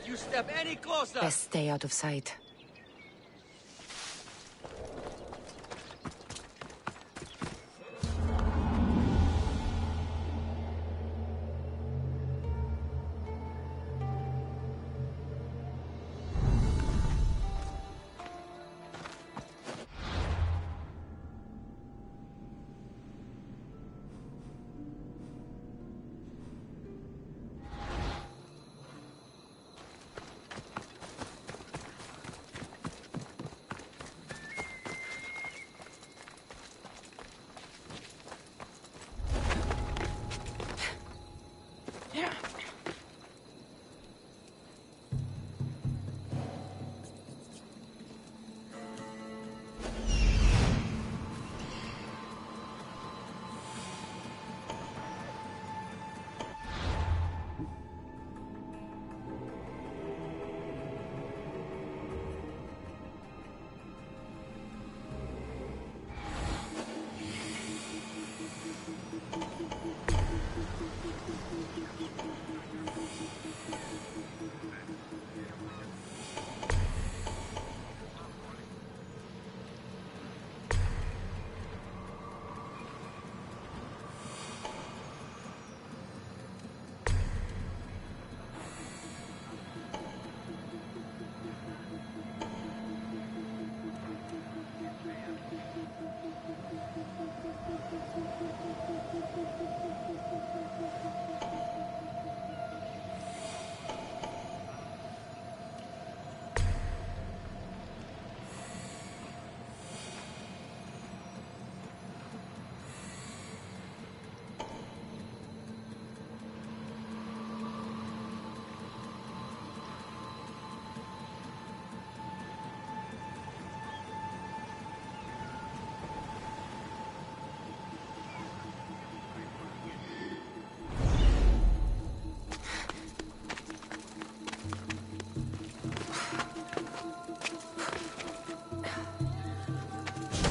If you step any closer. Best stay out of sight.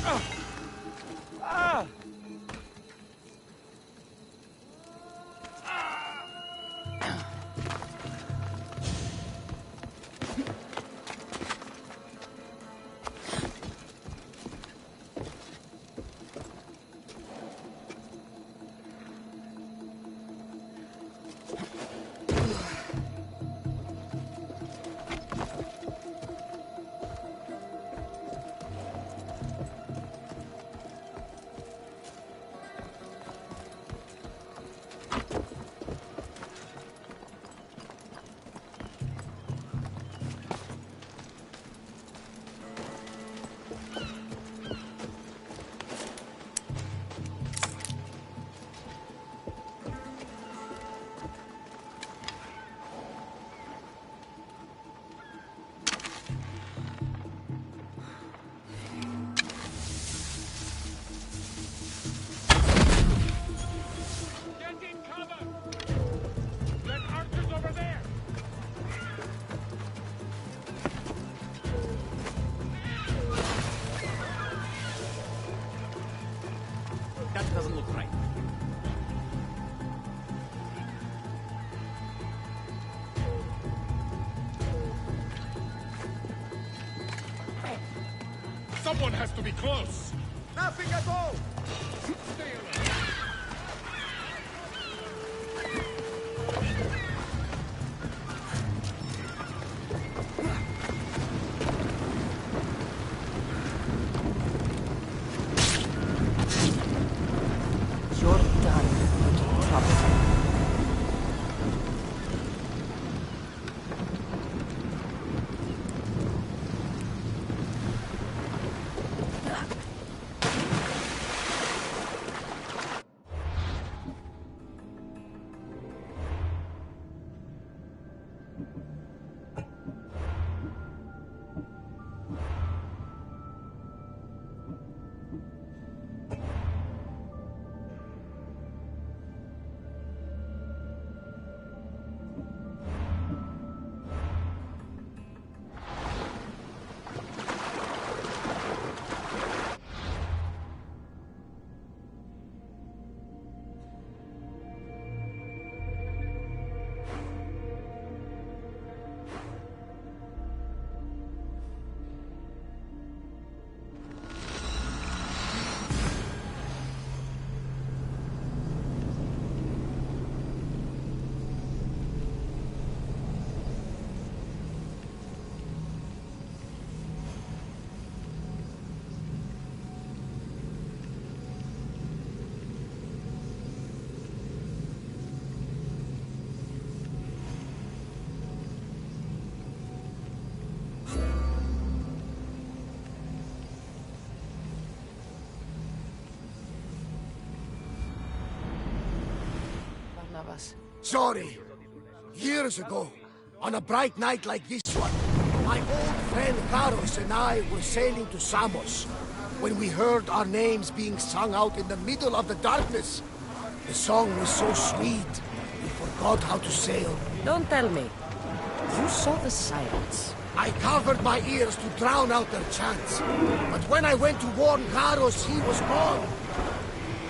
Ah! That doesn't look right. Someone has to be close! Nothing at all! Stay alert! You're done making trouble. Sorry. Years ago, on a bright night like this one, my old friend Karos and I were sailing to Samos when we heard our names being sung out in the middle of the darkness. The song was so sweet, we forgot how to sail. Don't tell me. You saw the sirens. I covered my ears to drown out their chants. But when I went to warn Karos, he was gone.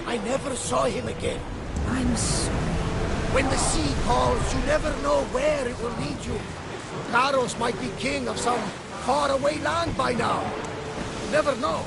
I never saw him again. I'm sorry. When the sea calls, you never know where it will lead you. Karos might be king of some faraway land by now. You never know.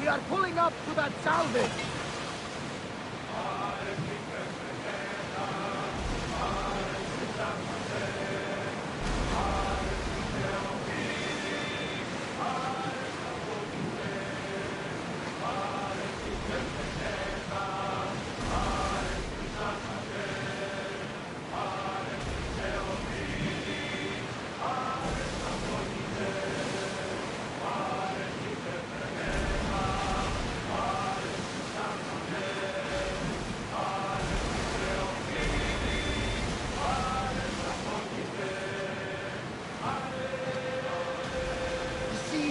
We are pulling up to that salvage!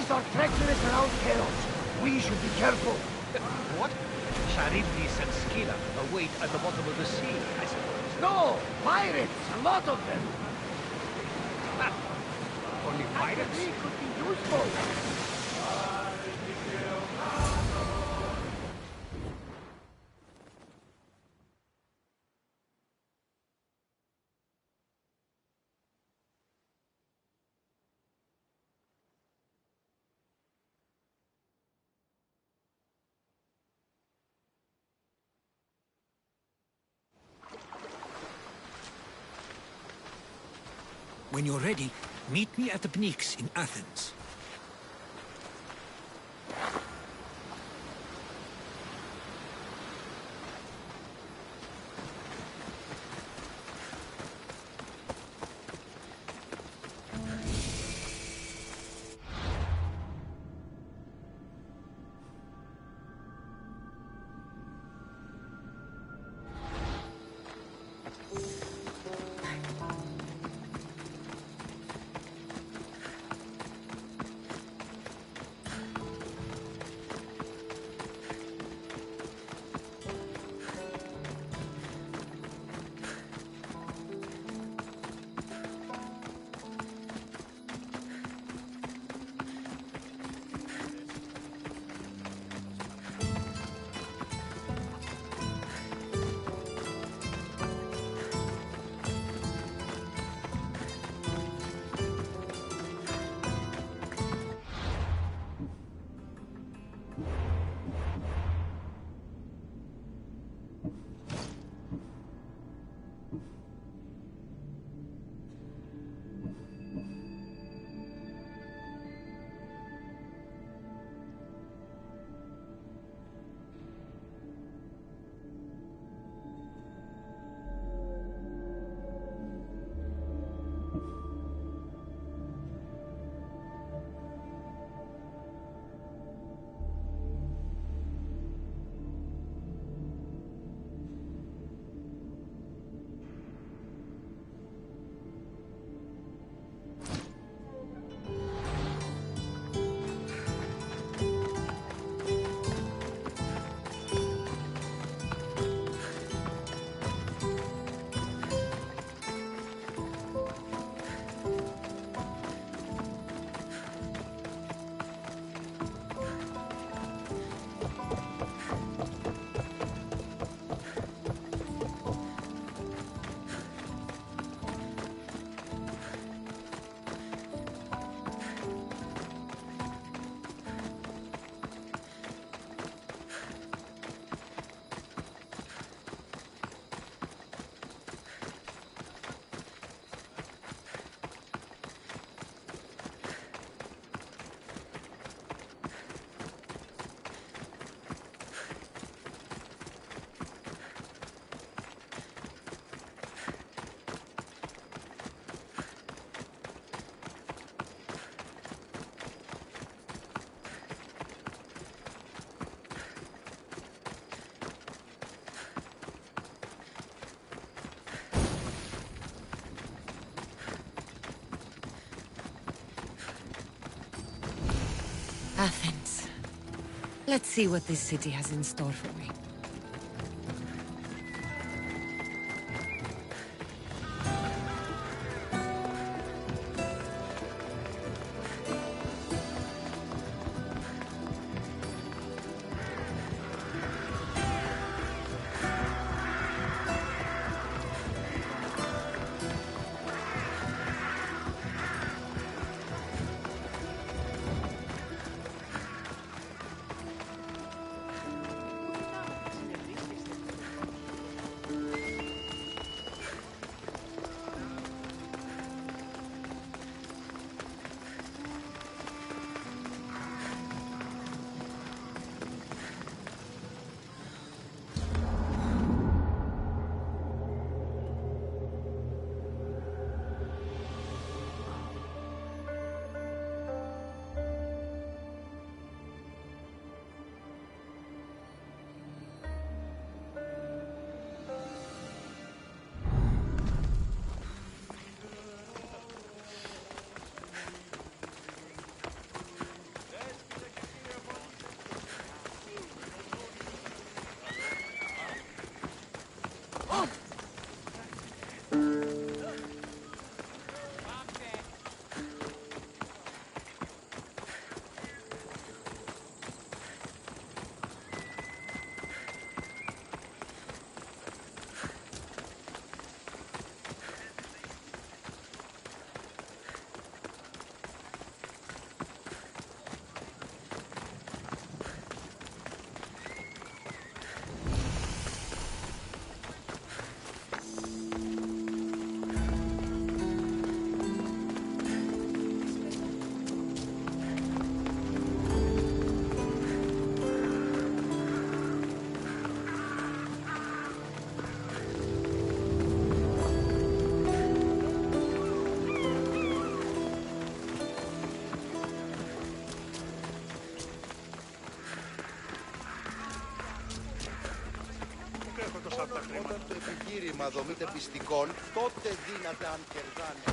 Are treacherous around Chaos. We should be careful. What? Charybdis and Scylla await at the bottom of the sea, I suppose. No! Pirates! A lot of them! Only pirates? We could be useful! When you're ready, meet me at the Pnyx in Athens. Athens. Let's see what this city has in store for me. Όταν το επιχείρημα δομείται πιστικών, τότε δύναται αν κερδάνε.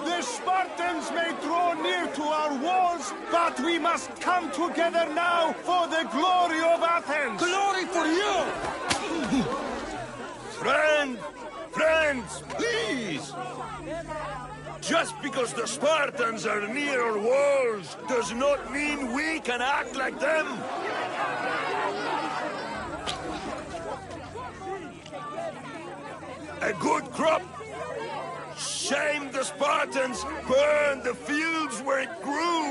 The Spartans may draw near to our walls, but we must come together now for the glory of Athens! Glory for you! Friends, please! Just because the Spartans are near our walls does not mean we can act like them! A good crop! Shame the Spartans burned the fields where it grew!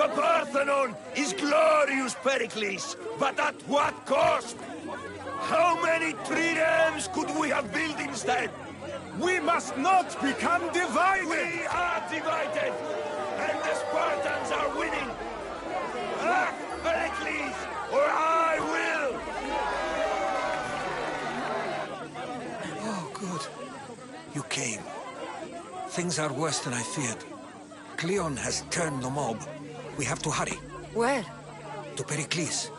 The Parthenon is glorious, Pericles, but at what cost? How many triremes could we have built instead? We must not become divided! We are divided, and the Spartans are winning! Act, Pericles, or I will! Oh, good. You came. Things are worse than I feared. Cleon has turned the mob. We have to hurry. Where? To Pericles.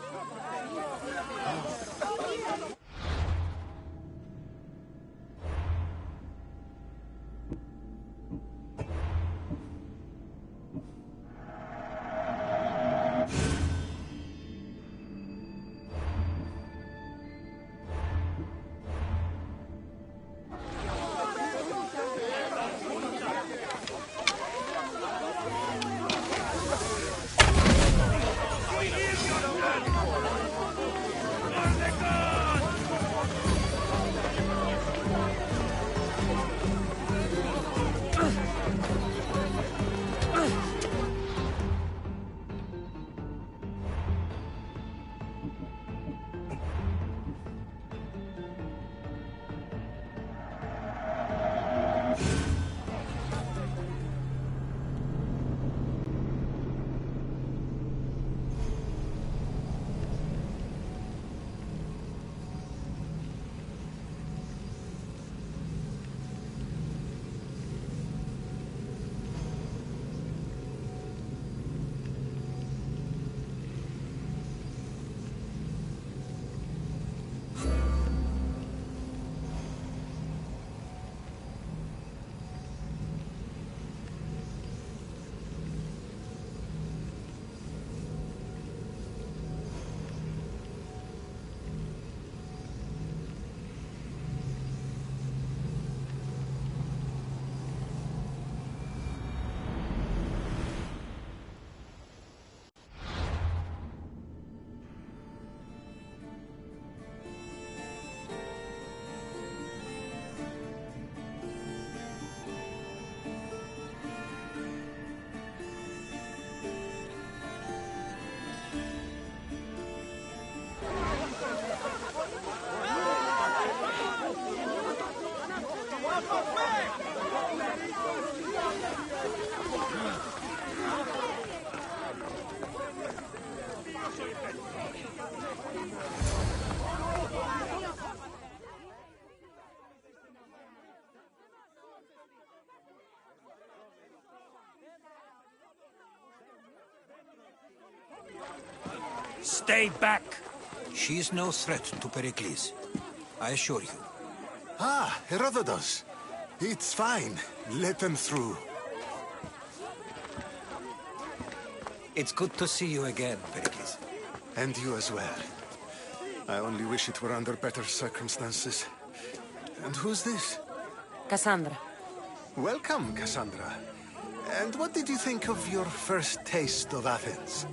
Stay back! She is no threat to Pericles. I assure you. Ah, Herodotus. It's fine. Let them through. It's good to see you again, Pericles. And you as well. I only wish it were under better circumstances. And who's this? Cassandra. Welcome, Cassandra. And what did you think of your first taste of Athens?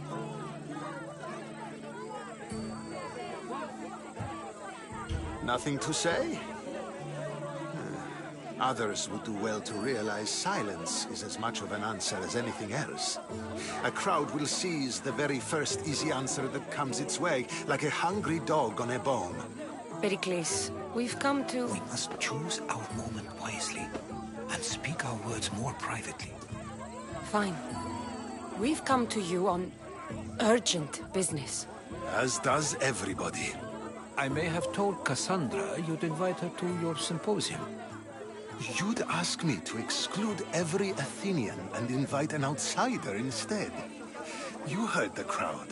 Nothing to say? Others would do well to realize silence is as much of an answer as anything else. A crowd will seize the very first easy answer that comes its way, like a hungry dog on a bone. Pericles, we've come to... We must choose our moment wisely. and speak our words more privately. Fine. We've come to you on urgent business. As does everybody. I may have told Cassandra you'd invite her to your symposium. You'd ask me to exclude every Athenian and invite an outsider instead. You heard the crowd.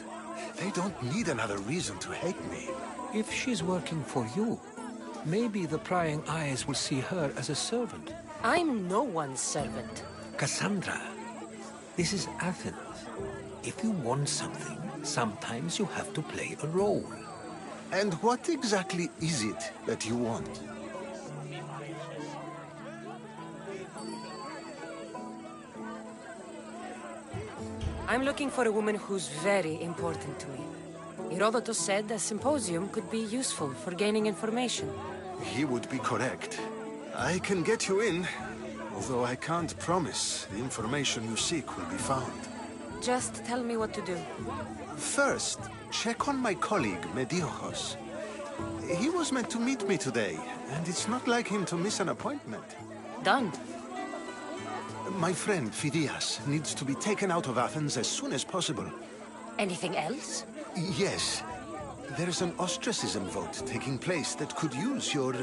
They don't need another reason to hate me. If she's working for you, maybe the prying eyes will see her as a servant. I'm no one's servant. Cassandra, this is Athens. If you want something, sometimes you have to play a role. And what exactly is it that you want? I'm looking for a woman who's very important to me. Herodotus said a symposium could be useful for gaining information. He would be correct. I can get you in, although I can't promise the information you seek will be found. Just tell me what to do. First, check on my colleague, Mediochos. He was meant to meet me today, and it's not like him to miss an appointment. Done. My friend, Phidias, needs to be taken out of Athens as soon as possible. Anything else? Yes. There's an ostracism vote taking place that could use your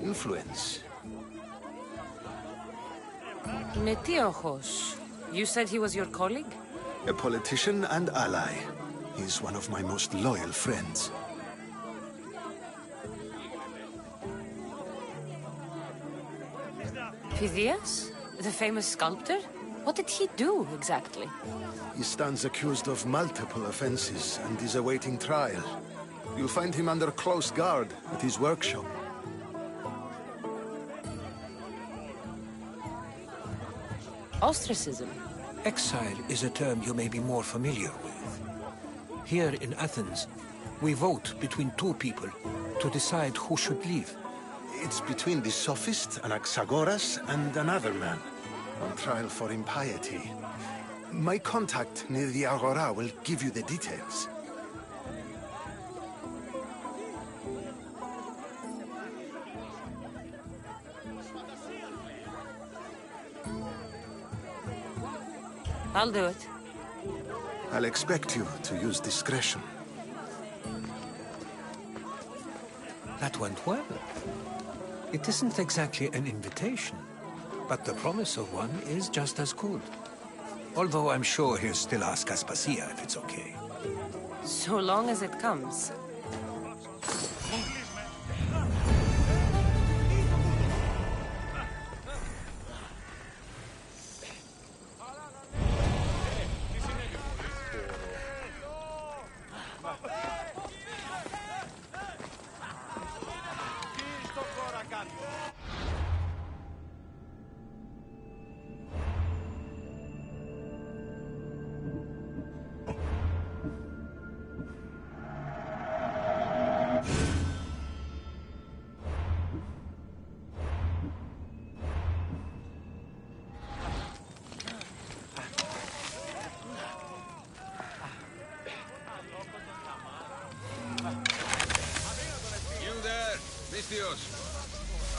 influence. Metiochos. You said he was your colleague? A politician and ally. He's one of my most loyal friends. Phidias? The famous sculptor? What did he do, exactly? He stands accused of multiple offenses and is awaiting trial. You'll find him under close guard at his workshop. Ostracism? Exile is a term you may be more familiar with. Here in Athens, we vote between two people to decide who should leave. It's between the sophist Anaxagoras and another man, on trial for impiety. My contact near the Agora will give you the details. I'll do it. I'll expect you to use discretion. That went well. It isn't exactly an invitation, but the promise of one is just as good. Although I'm sure he'll still ask Aspasia if it's okay. So long as it comes.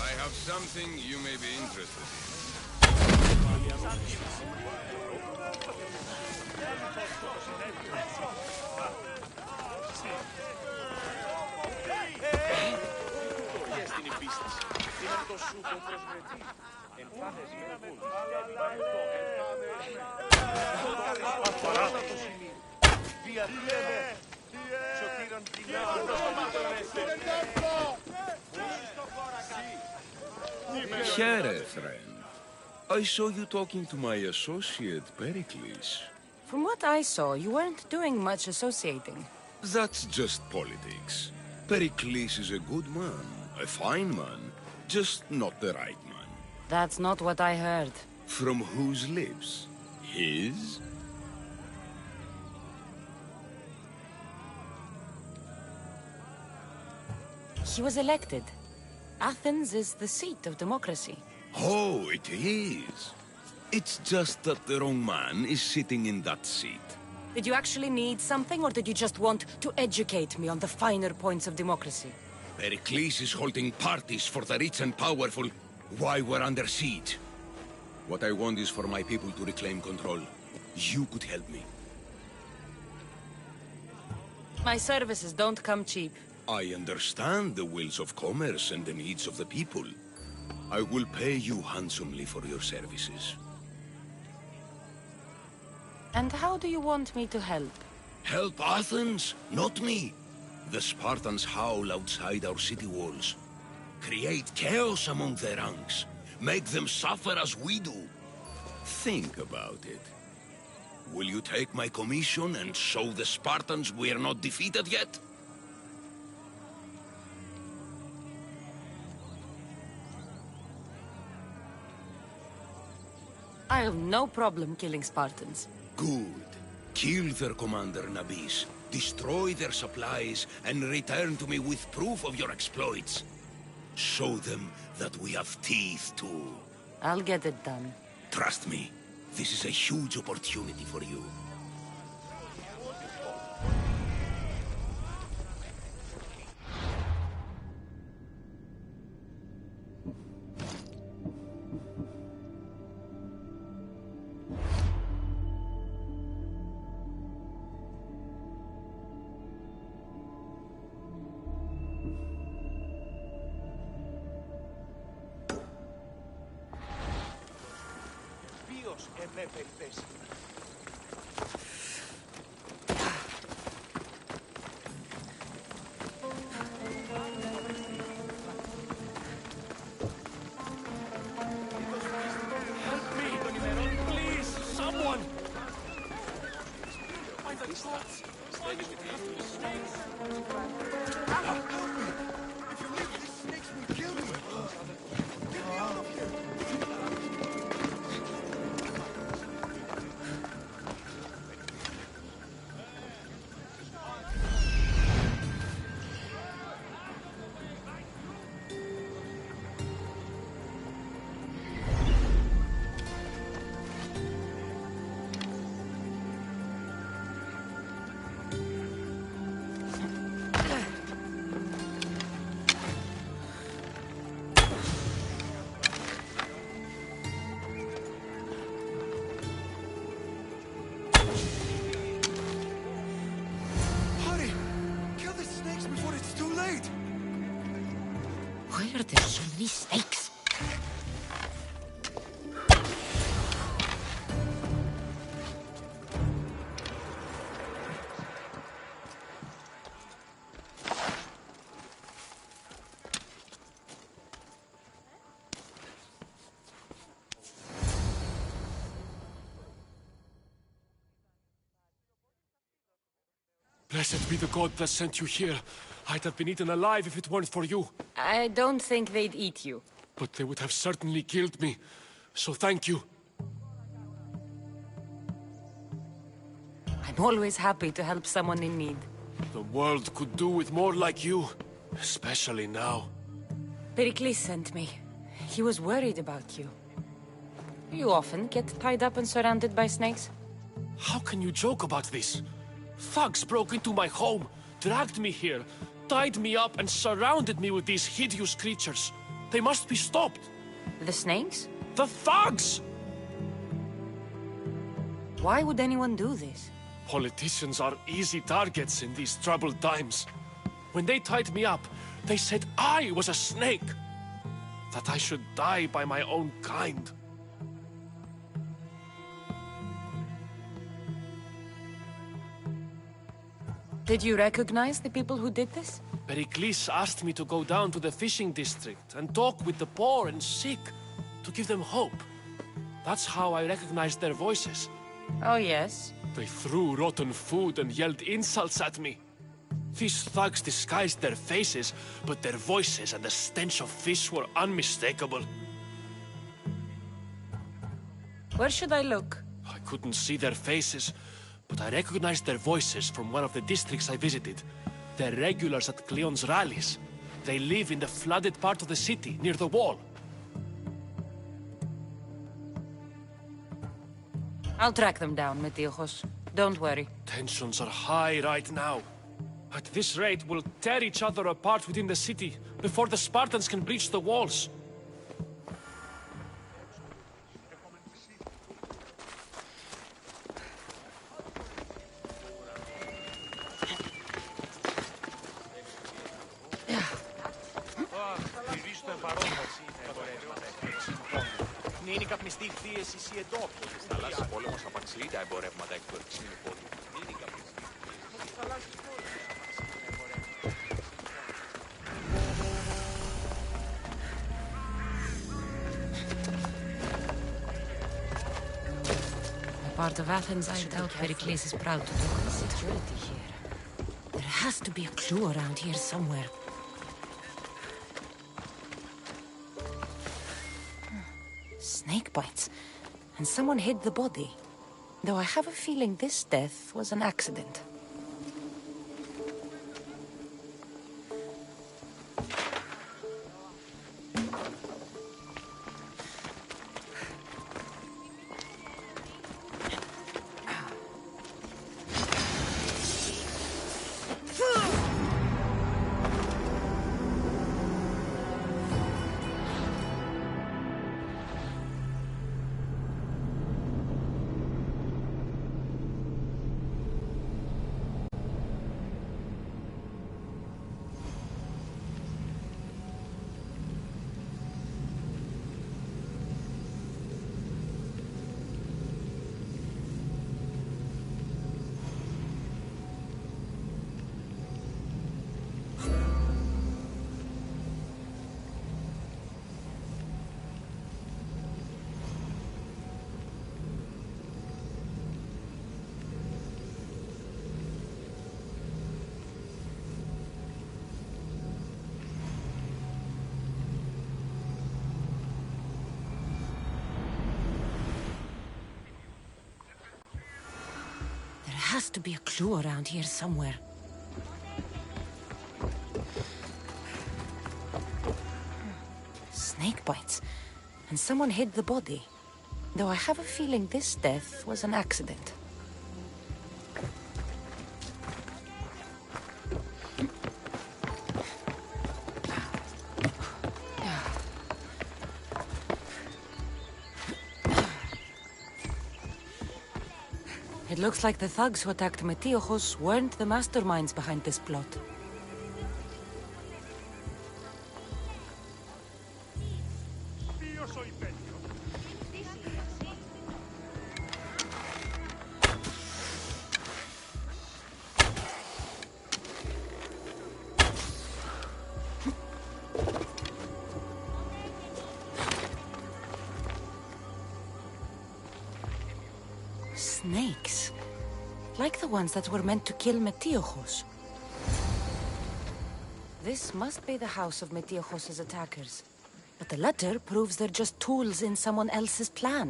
I have something you may be interested in. Here, friend. I saw you talking to my associate, Pericles. From what I saw, you weren't doing much associating. That's just politics. Pericles is a good man, a fine man, just not the right man. That's not what I heard. From whose lips? His? He was elected. Athens is the seat of democracy. Oh, it is. It's just that the wrong man is sitting in that seat. Did you actually need something, or did you just want to educate me on the finer points of democracy? Pericles is holding parties for the rich and powerful while we're under siege. What I want is for my people to reclaim control. You could help me. My services don't come cheap. I understand the wills of commerce and the needs of the people. I will pay you handsomely for your services. And how do you want me to help? Help Athens, not me. The Spartans howl outside our city walls. Create chaos among their ranks. Make them suffer as we do. Think about it. Will you take my commission and show the Spartans we are not defeated yet? I have no problem killing Spartans. Good. Kill their commander, Nabis. Destroy their supplies and return to me with proof of your exploits. Show them that we have teeth too. I'll get it done. Trust me, this is a huge opportunity for you. Where are there so many snakes? Blessed be the god that sent you here. I'd have been eaten alive if it weren't for you. I don't think they'd eat you. But they would have certainly killed me. So thank you. I'm always happy to help someone in need. The world could do with more like you. Especially now. Pericles sent me. He was worried about you. You often get tied up and surrounded by snakes? How can you joke about this? Thugs broke into my home, dragged me here, tied me up and surrounded me with these hideous creatures. They must be stopped. The snakes? The thugs! Why would anyone do this? Politicians are easy targets in these troubled times. When they tied me up, they said I was a snake. That I should die by my own kind. Did you recognize the people who did this? Pericles asked me to go down to the fishing district and talk with the poor and sick, to give them hope. That's how I recognized their voices. Oh, yes? They threw rotten food and yelled insults at me. These thugs disguised their faces, but their voices and the stench of fish were unmistakable. Where should I look? I couldn't see their faces, but I recognized their voices from one of the districts I visited. They're regulars at Cleon's rallies. They live in the flooded part of the city, near the wall. I'll track them down, Metiochos. Don't worry. Tensions are high right now. At this rate, we'll tear each other apart within the city, before the Spartans can breach the walls. στο εμπαρόμαση εμπορεύματα εξημικών. Νίνη καπνιστή πίεση ή εντόπου. Θαλάσσιος πόλεμος απαξιεί τα εμπορεύματα εκ του ευξήνου πόντου. Νίνη καπνιστή. The part of Athens I doubt Pericles is proud to talk about. Security here. There has to be a clue around here somewhere. Snake bites. And someone hid the body. Though I have a feeling this death was an accident. There has to be a clue around here somewhere. Snake bites. And someone hid the body. Though I have a feeling this death was an accident. It looks like the thugs who attacked Metiochos weren't the masterminds behind this plot. Snakes. Like the ones that were meant to kill Metiochos. This must be the house of Metiochos' attackers. But the letter proves they're just tools in someone else's plan.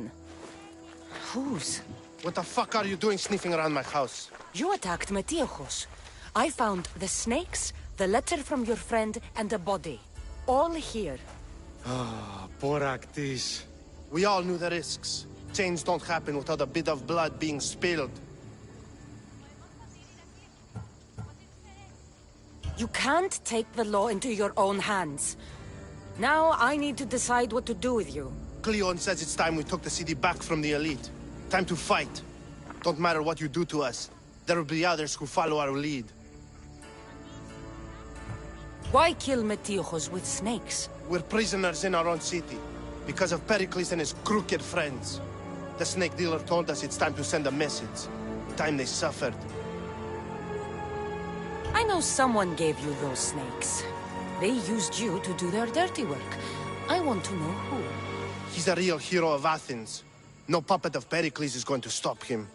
Whose? What the fuck are you doing sniffing around my house? You attacked Metiochos. I found the snakes, the letter from your friend, and a body. All here. Ah, Boraktis. We all knew the risks. Change don't happen without a bit of blood being spilled. You can't take the law into your own hands. Now I need to decide what to do with you. Cleon says it's time we took the city back from the elite. Time to fight. Don't matter what you do to us. There will be others who follow our lead. Why kill Metiochos with snakes? We're prisoners in our own city. Because of Pericles and his crooked friends. The snake dealer told us it's time to send a message. Time they suffered. I know someone gave you those snakes. They used you to do their dirty work. I want to know who. He's a real hero of Athens. No puppet of Pericles is going to stop him.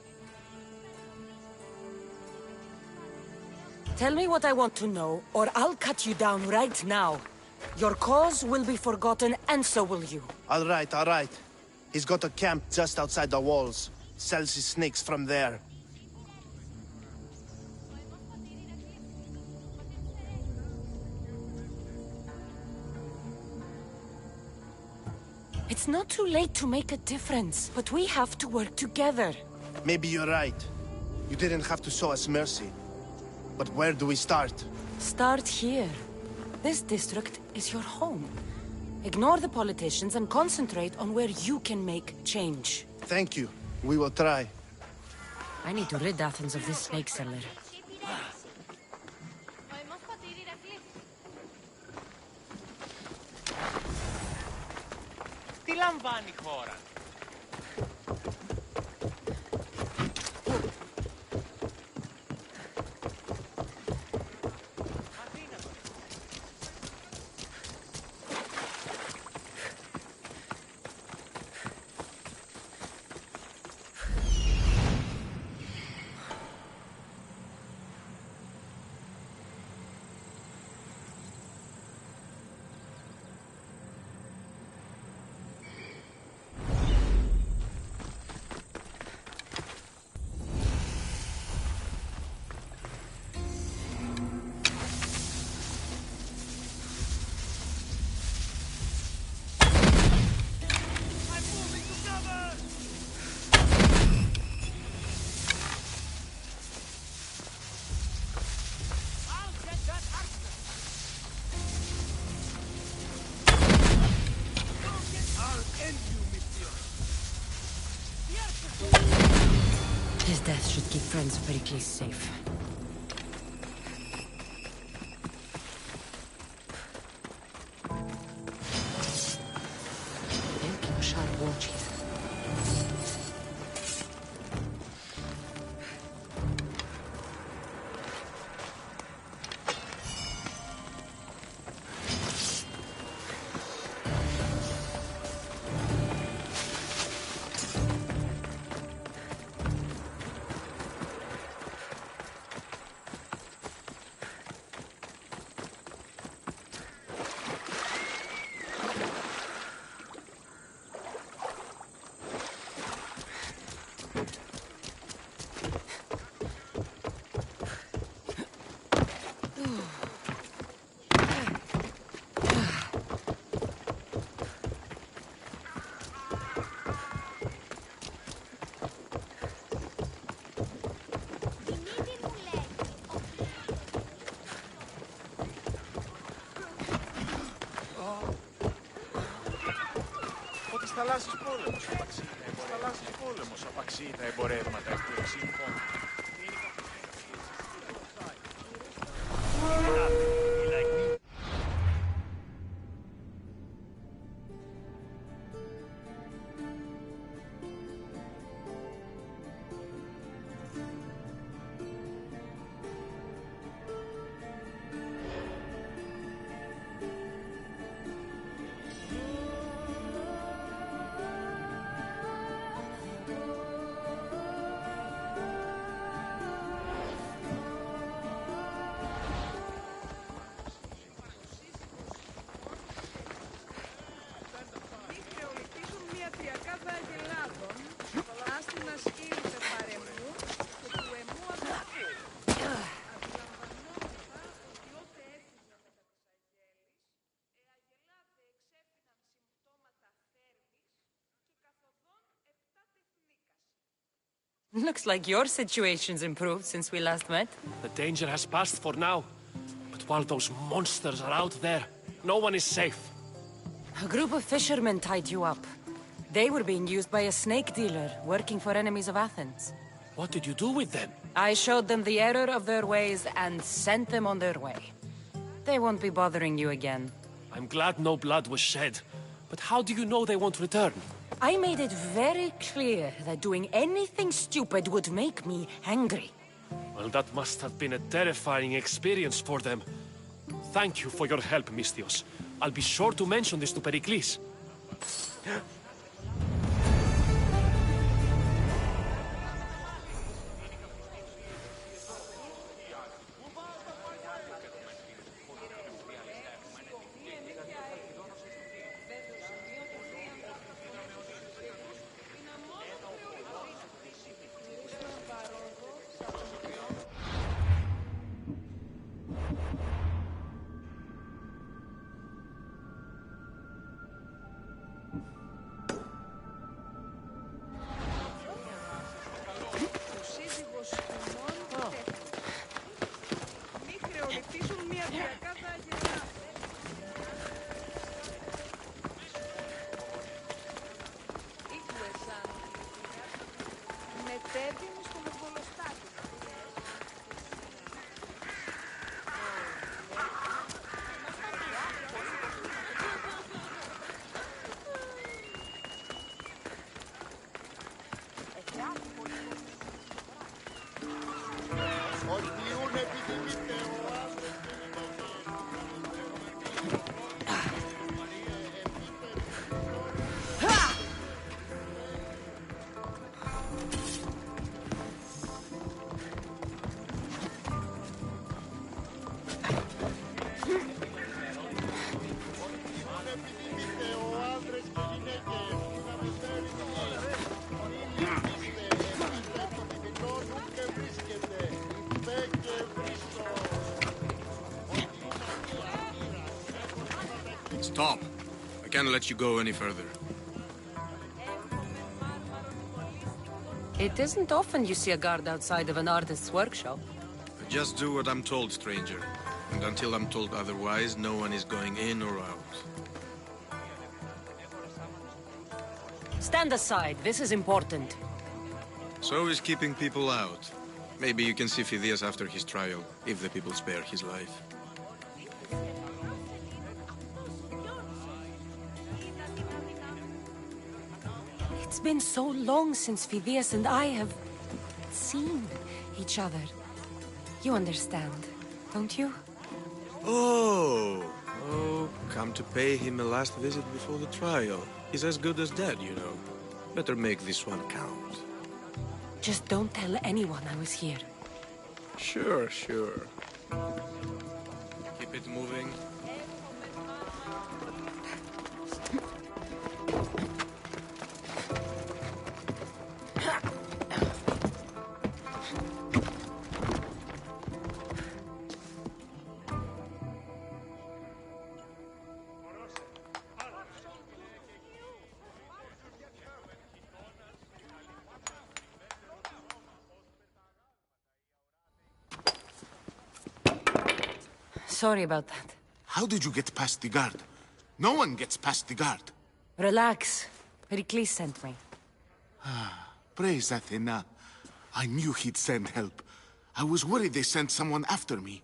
Tell me what I want to know, or I'll cut you down right now. Your cause will be forgotten, and so will you. All right, all right. He's got a camp just outside the walls. Sells his snakes from there. It's not too late to make a difference, but we have to work together. Maybe you're right. You didn't have to show us mercy. But where do we start? Start here. This district is your home. Ignore the politicians and concentrate on where you can make change. Thank you. We will try. I need to rid Athens of this snake seller. λαμβάνει χώρα. His death should keep friends of Pericles safe. They'll keep sharp watch here. Θαλάσσης πόλεμος απαξίει τα εμπορεύματα εκ του συμφώνου. Looks like your situation's improved since we last met. The danger has passed for now. But while those monsters are out there, no one is safe. A group of fishermen tied you up. They were being used by a snake dealer working for enemies of Athens. What did you do with them? I showed them the error of their ways and sent them on their way. They won't be bothering you again. I'm glad no blood was shed. But how do you know they won't return? I made it very clear that doing anything stupid would make me angry. Well, that must have been a terrifying experience for them. Thank you for your help, Misthios. I'll be sure to mention this to Pericles. Stop. I can't let you go any further. It isn't often you see a guard outside of an artist's workshop. I just do what I'm told, stranger. And until I'm told otherwise, no one is going in or out. Stand aside. This is important. So is keeping people out. Maybe you can see Phidias after his trial, if the people spare his life. It's been so long since Phidias and I have seen each other. You understand, don't you? Oh, come to pay him a last visit before the trial. He's as good as dead, you know. Better make this one count. Just don't tell anyone I was here. Sure. Keep it moving. Sorry about that. How did you get past the guard? No one gets past the guard. Relax. Pericles sent me. Praise Athena. I knew he'd send help. I was worried they sent someone after me.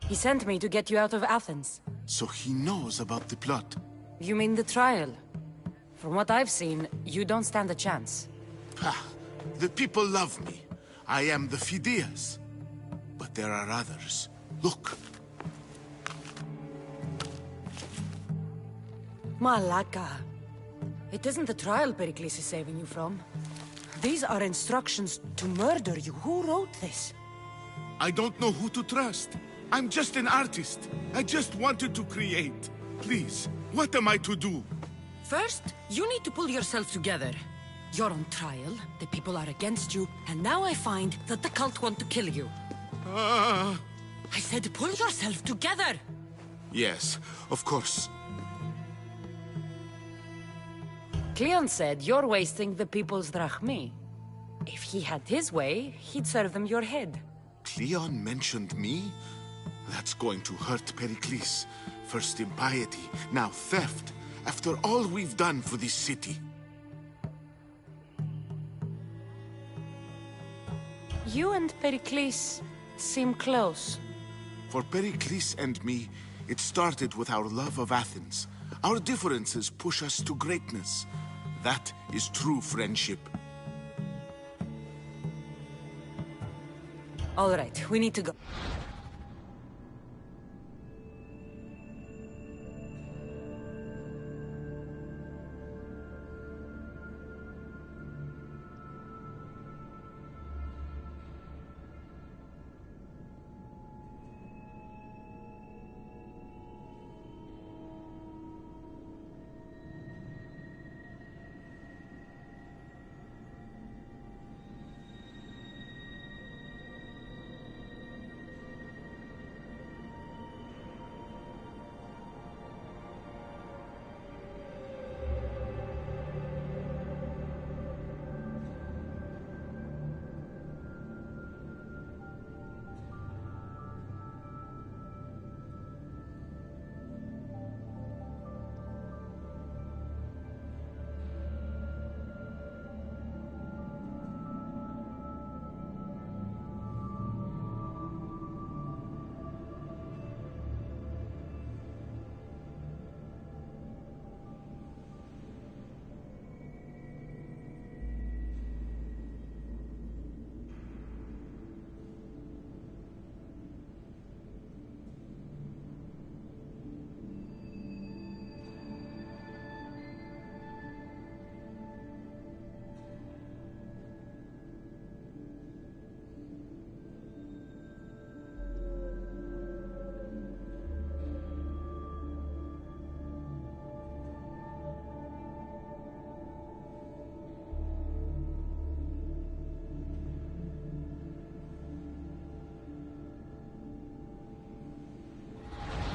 He sent me to get you out of Athens. So he knows about the plot. You mean the trial? From what I've seen, you don't stand a chance. The people love me. I am the Phidias. But there are others. Look. Malaka. It isn't the trial Pericles is saving you from. These are instructions to murder you. Who wrote this? I don't know who to trust. I'm just an artist. I just wanted to create. Please, what am I to do? First, you need to pull yourself together. You're on trial, the people are against you, and now I find that the cult want to kill you. I said pull yourself together! Yes, of course. Cleon said you're wasting the people's drachmi. If he had his way, he'd serve them your head. Cleon mentioned me? That's going to hurt Pericles. First impiety, now theft. After all we've done for this city. You and Pericles seem close. For Pericles and me, it started with our love of Athens. Our differences push us to greatness. That is true friendship. All right, we need to go.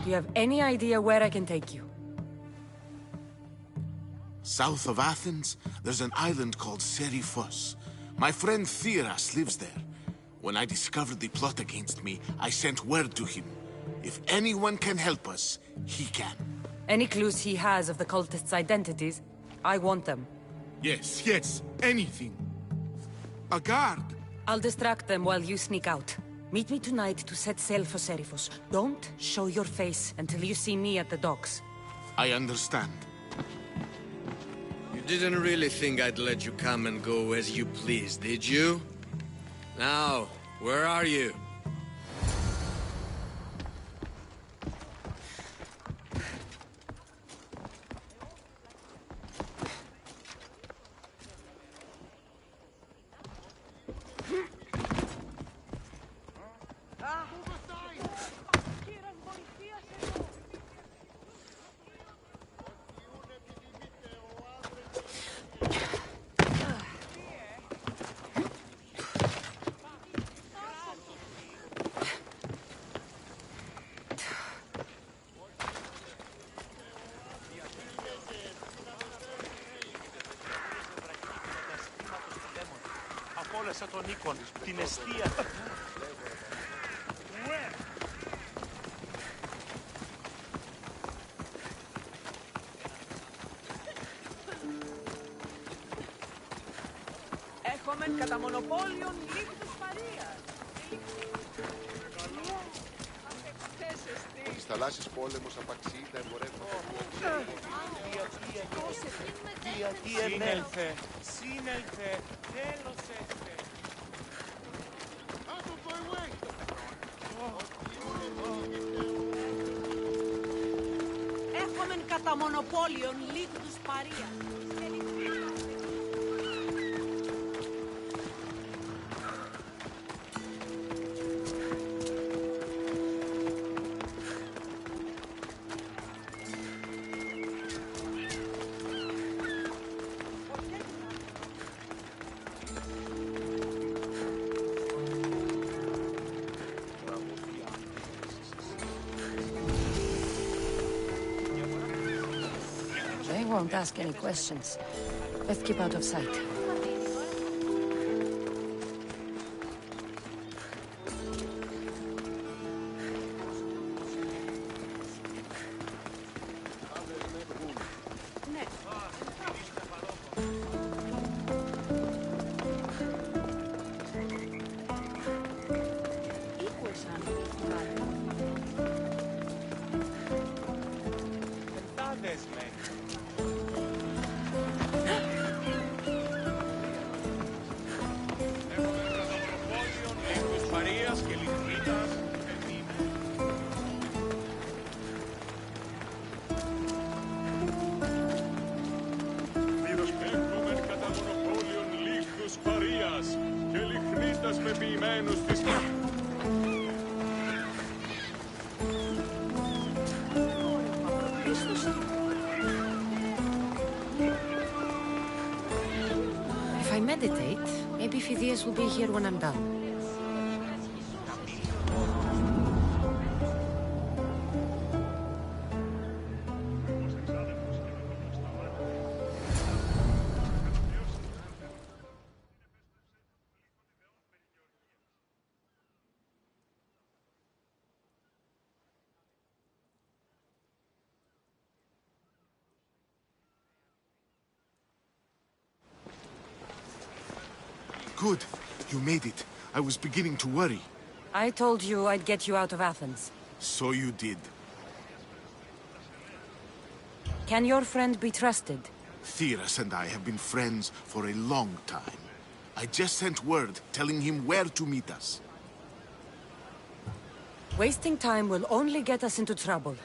Do you have any idea where I can take you? South of Athens, there's an island called Seriphos. My friend Theras lives there. When I discovered the plot against me, I sent word to him. If anyone can help us, he can. Any clues he has of the cultists' identities? I want them. Yes, anything. A guard! I'll distract them while you sneak out. Meet me tonight to set sail for Seriphos. Don't show your face until you see me at the docks. I understand. You didn't really think I'd let you come and go as you please, did you? Now, where are you? Απόλασα τον Νίκον, την εστία. Έχομεν κατά μονοπόλιον λίκτους Μαρίας. Στις θαλάσσιες πόλεμος απαξιεί τα εμπορεύματα. Σύνελθε, σύνελθε, τέλος έφε. Έχομεν κατά μονοπόλιον λίκτους Μαρίας. They won't ask any questions. Let's keep out of sight. If I meditate, maybe Phidias will be here when I'm done. Good. You made it. I was beginning to worry. I told you I'd get you out of Athens. So you did. Can your friend be trusted? Theras and I have been friends for a long time. I just sent word telling him where to meet us. Wasting time will only get us into trouble.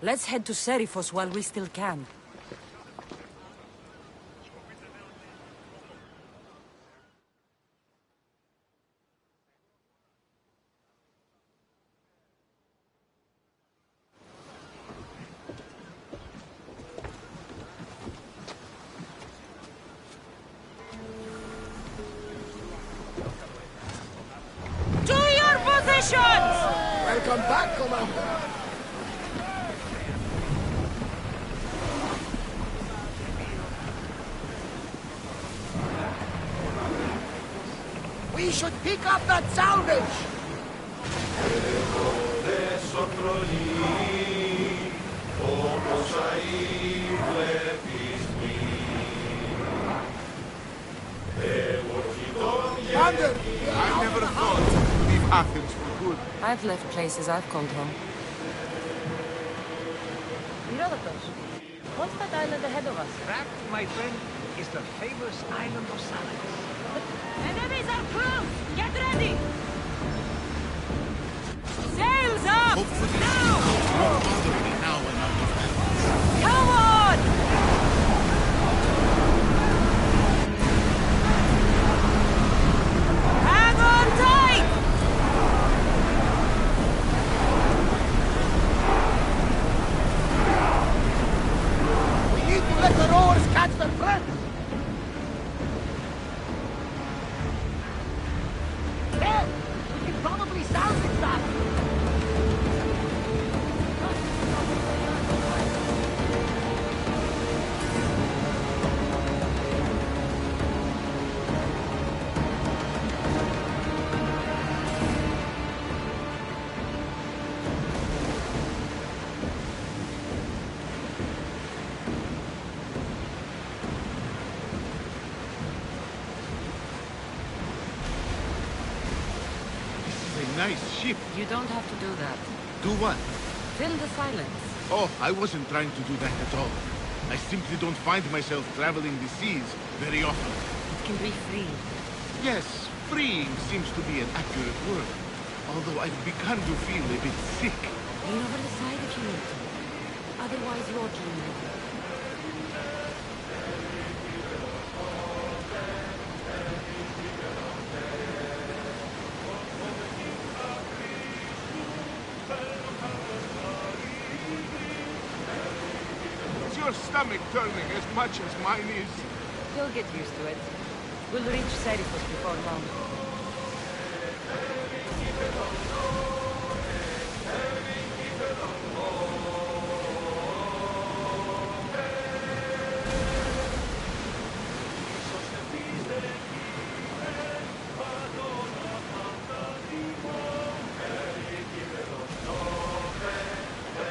Let's head to Seriphos while we still can. To your positions! Welcome back, Commander. We should pick up that salvage! Commander! I never thought to leave Athens for good. I've left places I've called home. Herodotus, what's that island ahead of us? That, my friend, is the famous island of Salamis. Enemies are close! Get ready! Sails up! Hopefully, Now! won't bother me now when I'm out of Athens. Come on! Hang on tight! We need to let the rowers catch their breath! There! We can probably salvage that! Nice ship. You don't have to do that. Do what? Fill the silence. Oh, I wasn't trying to do that at all. I simply don't find myself traveling the seas very often. It can be free. Yes, freeing seems to be an accurate word. Although I've begun to feel a bit sick. Lean over the side if you need to. Otherwise, you're dreaming. Is your stomach turning as much as mine is? You'll get used to it. We'll reach Seriphus before long.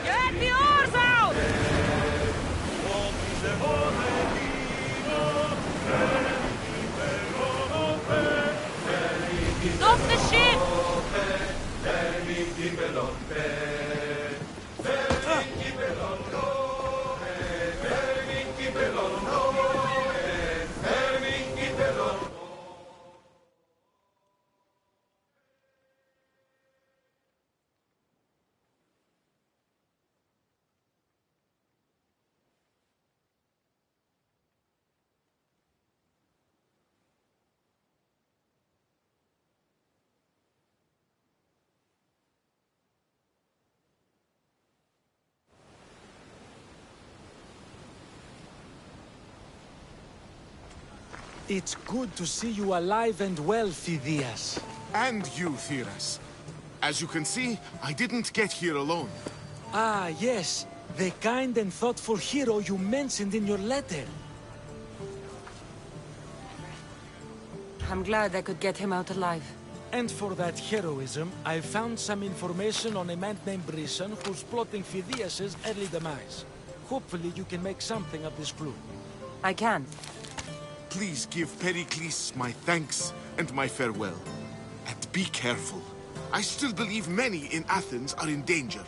Get the oars out! Stop the ship! It's good to see you alive and well, Phidias. And you, Theras. As you can see, I didn't get here alone. Ah, yes. The kind and thoughtful hero you mentioned in your letter. I'm glad I could get him out alive. And for that heroism, I found some information on a man named Brisson who's plotting Phidias' early demise. Hopefully you can make something of this clue. I can. Please give Pericles my thanks and my farewell. And be careful. I still believe many in Athens are in danger.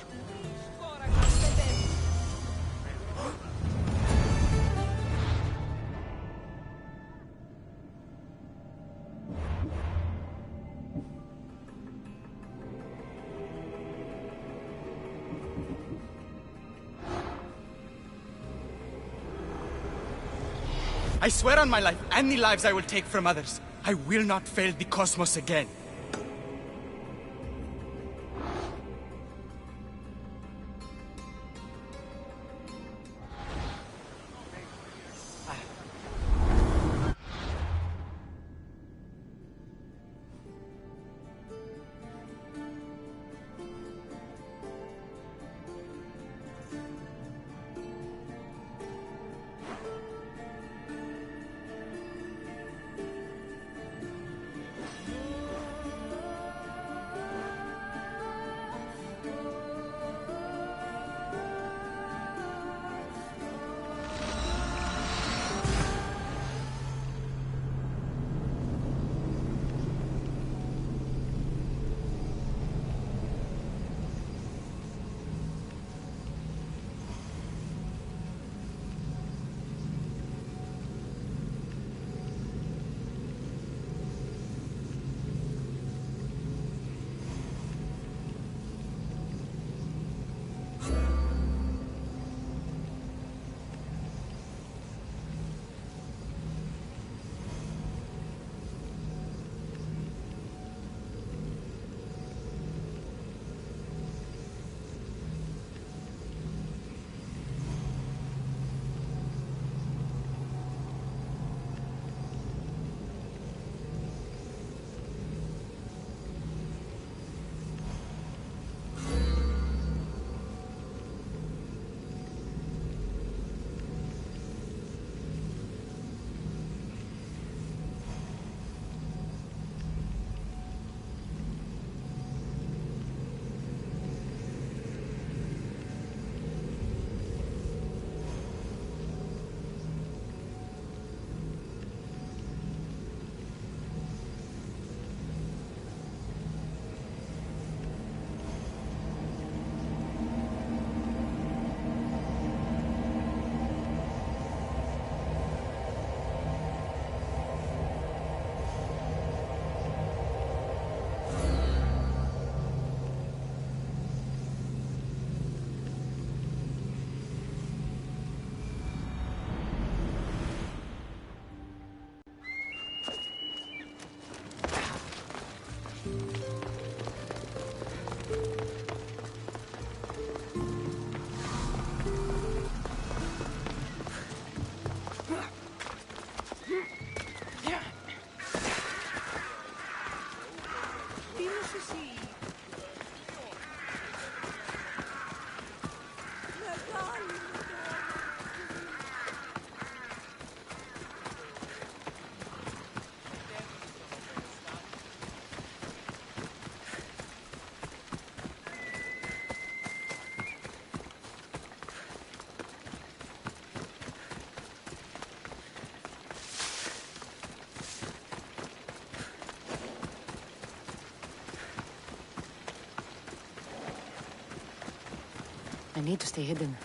I swear on my life and the lives I will take from others, I will not fail the cosmos again. I need to stay hidden.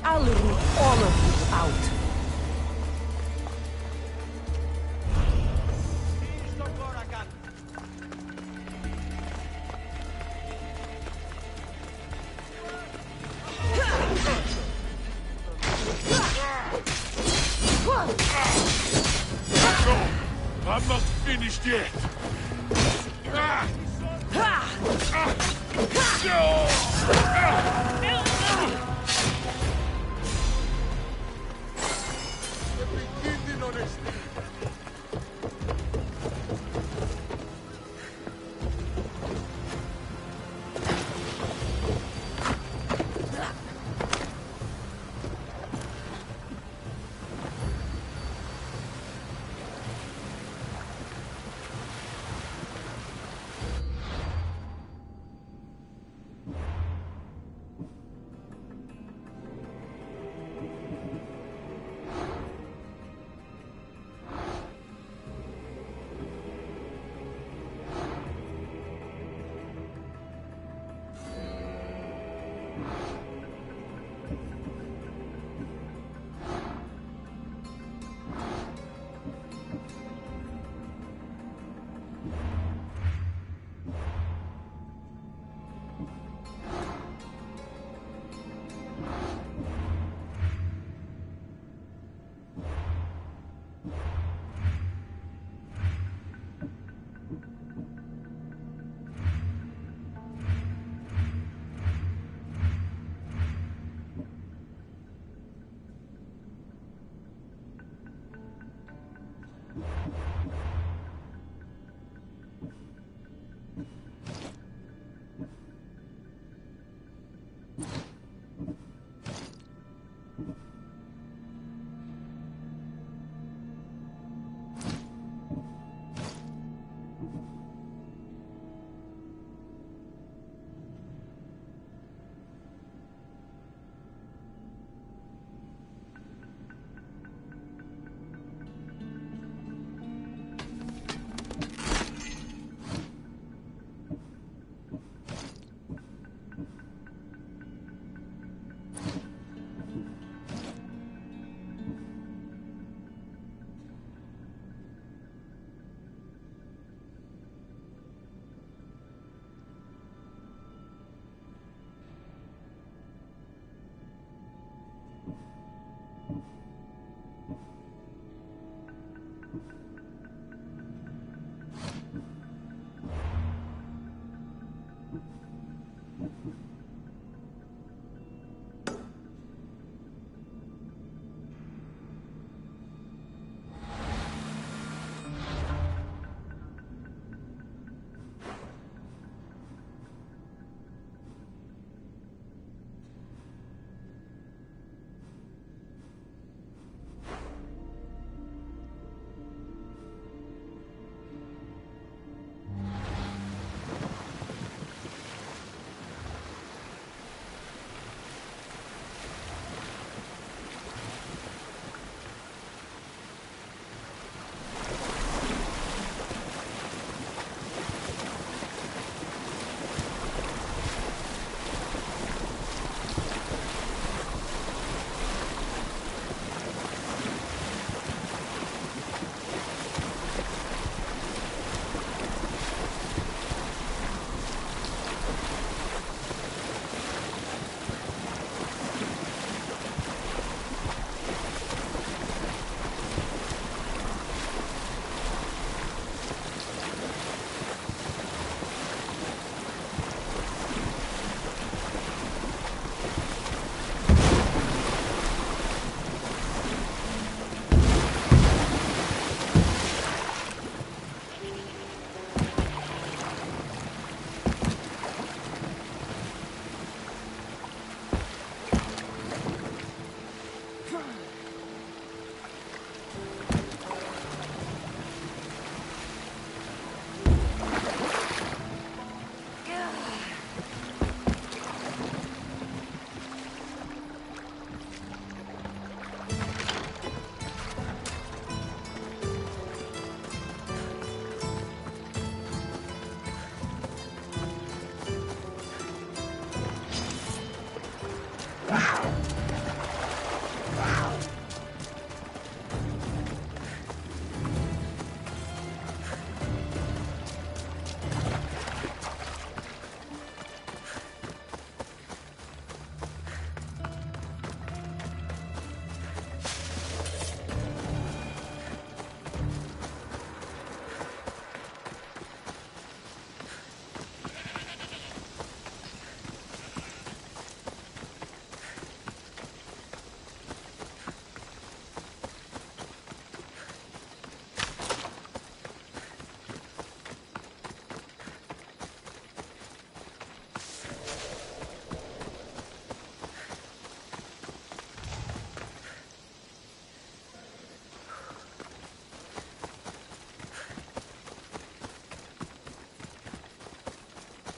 I'll root all of you out. I'm not finished yet.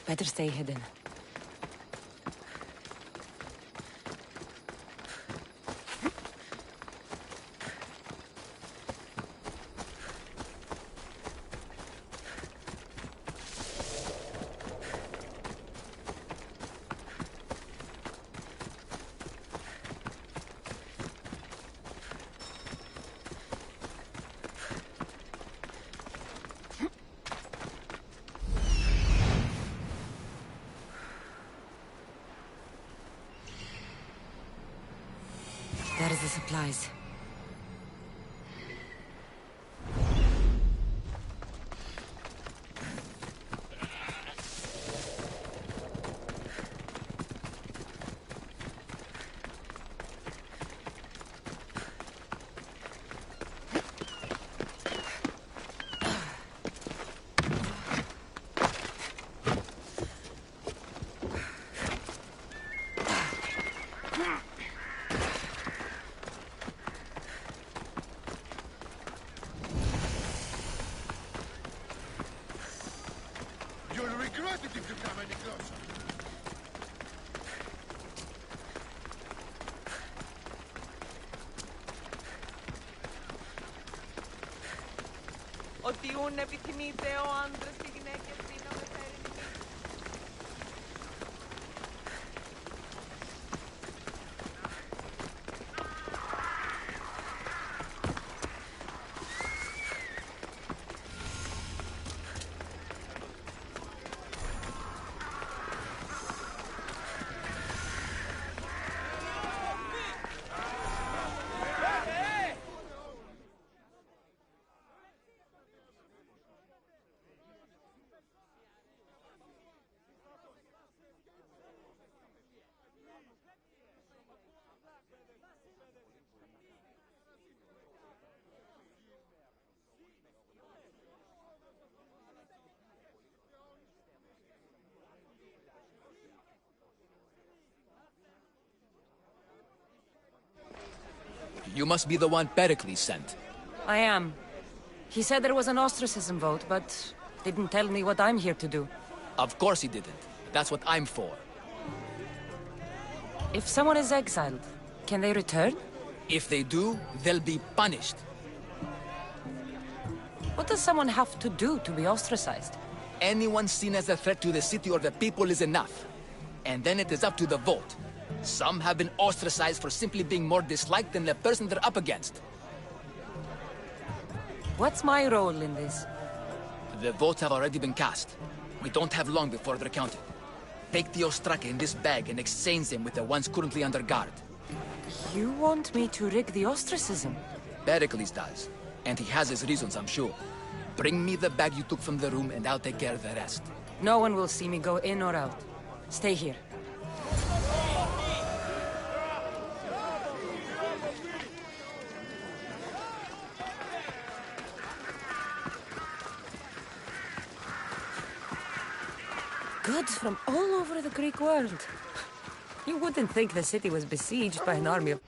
Better stay hidden. There's the supplies. You'll regret it if you come any closer. Ότι ούν επιθυμείτε ο άντρας και γυναίκες δύναμη φέρει. You must be the one Pericles sent. I am. He said there was an ostracism vote, but didn't tell me what I'm here to do. Of course he didn't. That's what I'm for. If someone is exiled, can they return? If they do, they'll be punished. What does someone have to do to be ostracized? Anyone seen as a threat to the city or the people is enough. And then it is up to the vote. Some have been ostracized for simply being more disliked than the person they're up against. What's my role in this? The votes have already been cast. We don't have long before they're counted. Take the ostraka in this bag and exchange them with the ones currently under guard. You want me to rig the ostracism? Pericles does. And he has his reasons, I'm sure. Bring me the bag you took from the room and I'll take care of the rest. No one will see me go in or out. Stay here. Goods from all over the Greek world. You wouldn't think the city was besieged by an army of...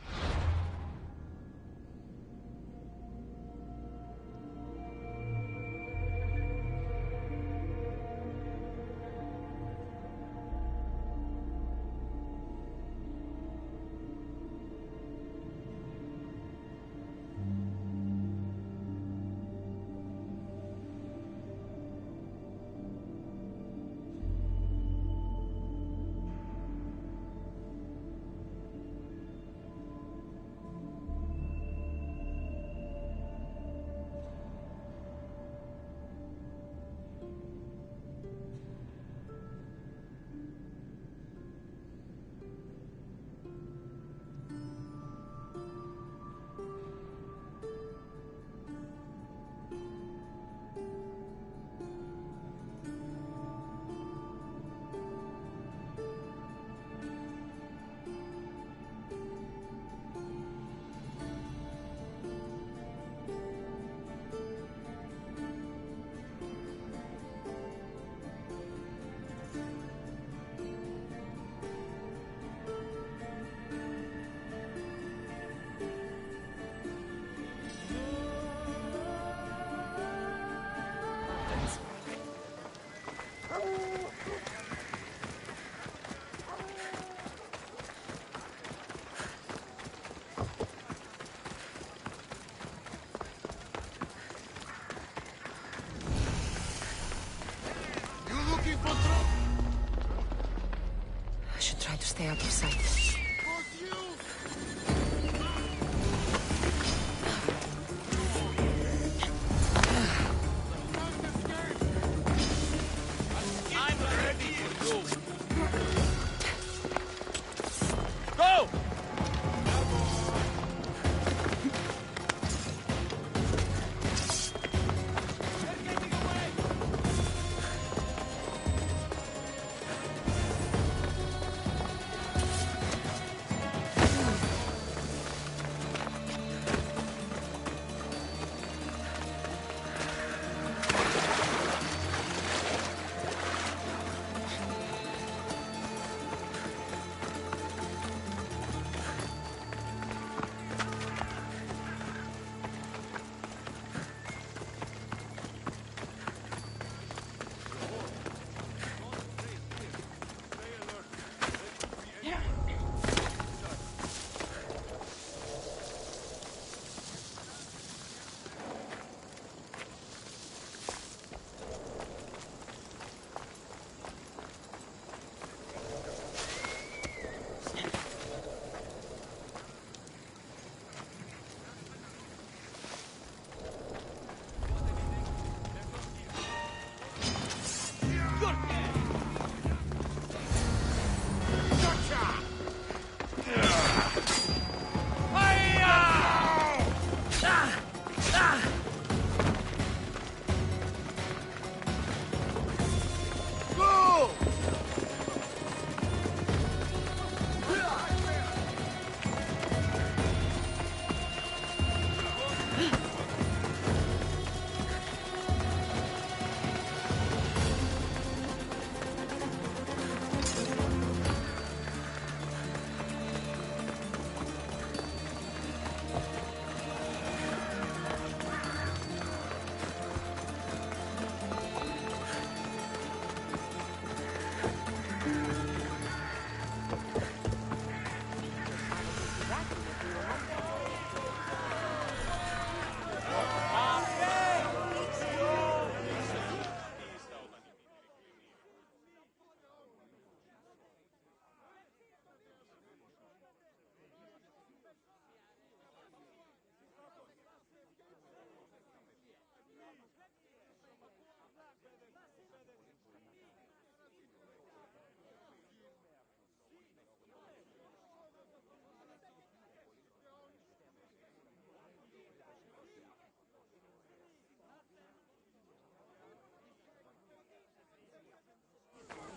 stay out of sight. Go!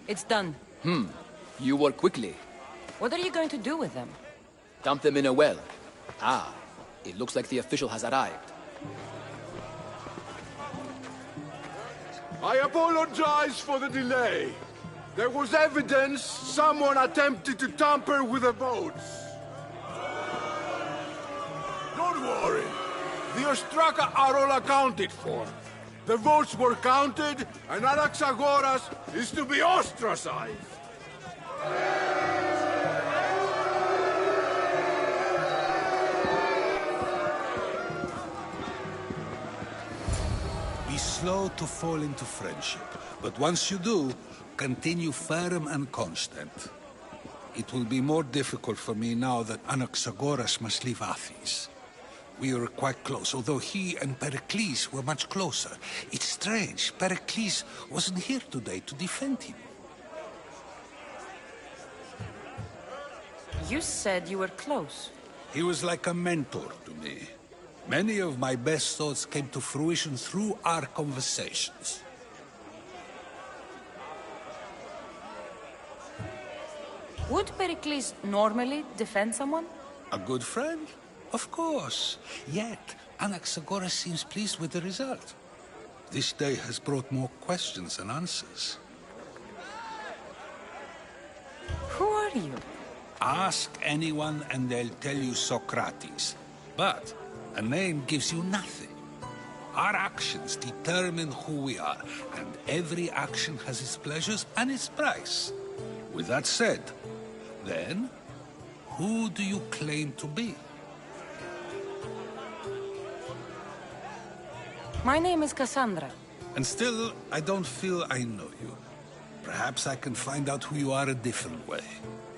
It's done. You work quickly. What are you going to do with them? Dump them in a well. Ah, it looks like the official has arrived. I apologize for the delay. There was evidence someone attempted to tamper with the votes. Don't worry. The Ostraka are all accounted for. The votes were counted, and Anaxagoras is to be ostracized. Be slow to fall into friendship, but once you do, continue firm and constant. It will be more difficult for me now that Anaxagoras must leave Athens. We were quite close, although he and Pericles were much closer. It's strange, Pericles wasn't here today to defend him. You said you were close. He was like a mentor to me. Many of my best thoughts came to fruition through our conversations. Would Pericles normally defend someone? A good friend? Of course. Yet, Anaxagoras seems pleased with the result. This day has brought more questions than answers. Who are you? Ask anyone and they'll tell you Socrates. But a name gives you nothing. Our actions determine who we are, and every action has its pleasures and its price. With that said, then, who do you claim to be? My name is Cassandra. And still, I don't feel I know you. Perhaps I can find out who you are a different way.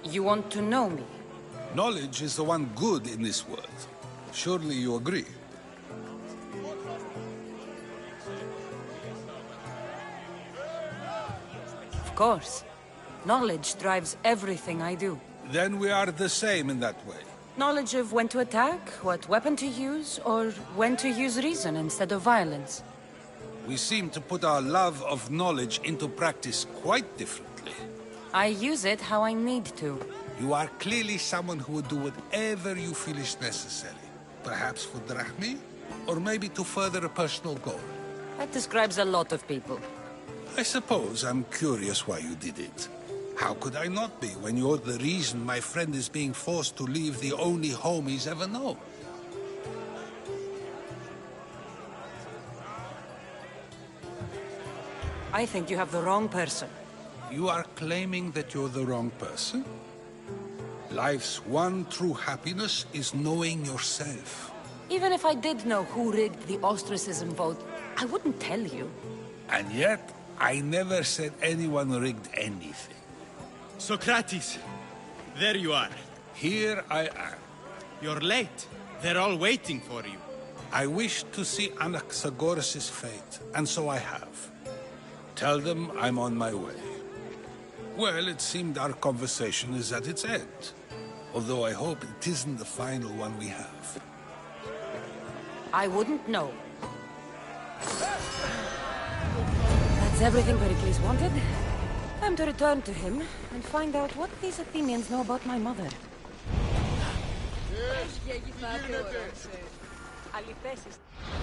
You want to know me? Knowledge is the one good in this world. Surely you agree? Of course. Knowledge drives everything I do. Then we are the same in that way. Knowledge of when to attack, what weapon to use, or when to use reason instead of violence. We seem to put our love of knowledge into practice quite differently. I use it how I need to. You are clearly someone who would do whatever you feel is necessary. Perhaps for drachmi, or maybe to further a personal goal. That describes a lot of people. I suppose I'm curious why you did it. How could I not be when you're the reason my friend is being forced to leave the only home he's ever known? I think you have the wrong person. You are claiming that you're the wrong person? Life's one true happiness is knowing yourself. Even if I did know who rigged the ostracism vote, I wouldn't tell you. And yet, I never said anyone rigged anything. Socrates, there you are. Here I am. You're late. They're all waiting for you. I wish to see Anaxagoras' fate, and so I have. Tell them I'm on my way. Well, it seemed our conversation is at its end. Although I hope it isn't the final one we have. I wouldn't know. That's everything Pericles wanted. Time to return to him and find out what these Athenians know about my mother. Αληθές είστε.